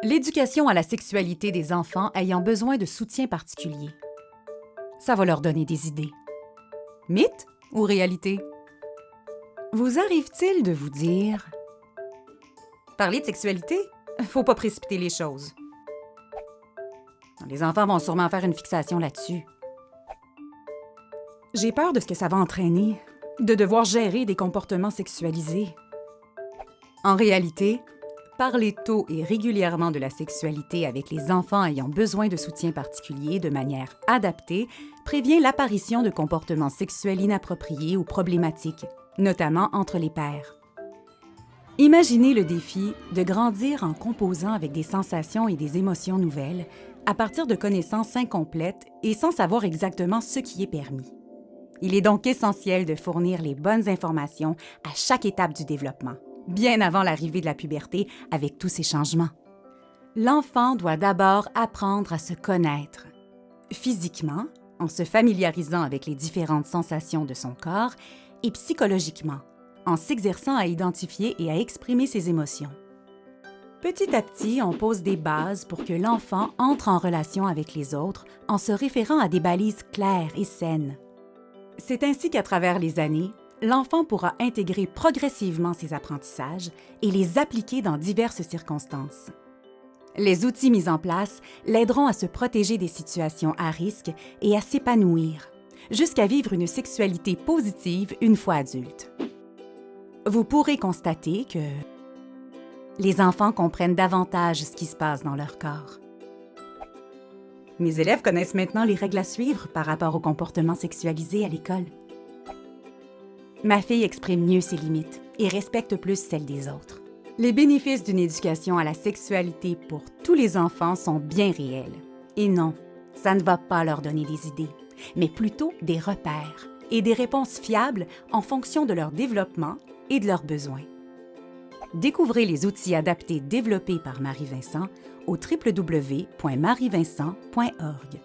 L'éducation à la sexualité des enfants ayant besoin de soutien particulier. Ça va leur donner des idées. Mythe ou réalité? Vous arrive-t-il de vous dire « Parler de sexualité? Faut pas précipiter les choses. Les enfants vont sûrement faire une fixation là-dessus. J'ai peur de ce que ça va entraîner, de devoir gérer des comportements sexualisés. » En réalité, parler tôt et régulièrement de la sexualité avec les enfants ayant besoin de soutien particulier de manière adaptée prévient l'apparition de comportements sexuels inappropriés ou problématiques, notamment entre les pairs. Imaginez le défi de grandir en composant avec des sensations et des émotions nouvelles à partir de connaissances incomplètes et sans savoir exactement ce qui est permis. Il est donc essentiel de fournir les bonnes informations à chaque étape du développement, bien avant l'arrivée de la puberté avec tous ces changements. L'enfant doit d'abord apprendre à se connaître, physiquement, en se familiarisant avec les différentes sensations de son corps, et psychologiquement, en s'exerçant à identifier et à exprimer ses émotions. Petit à petit, on pose des bases pour que l'enfant entre en relation avec les autres en se référant à des balises claires et saines. C'est ainsi qu'à travers les années, l'enfant pourra intégrer progressivement ses apprentissages et les appliquer dans diverses circonstances. Les outils mis en place l'aideront à se protéger des situations à risque et à s'épanouir, jusqu'à vivre une sexualité positive une fois adulte. Vous pourrez constater que les enfants comprennent davantage ce qui se passe dans leur corps. Mes élèves connaissent maintenant les règles à suivre par rapport au comportement sexualisé à l'école. Ma fille exprime mieux ses limites et respecte plus celles des autres. Les bénéfices d'une éducation à la sexualité pour tous les enfants sont bien réels. Et non, ça ne va pas leur donner des idées, mais plutôt des repères et des réponses fiables en fonction de leur développement et de leurs besoins. Découvrez les outils adaptés développés par Marie-Vincent au www.marievincent.org.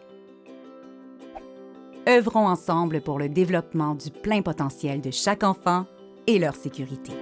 Œuvrons ensemble pour le développement du plein potentiel de chaque enfant et leur sécurité.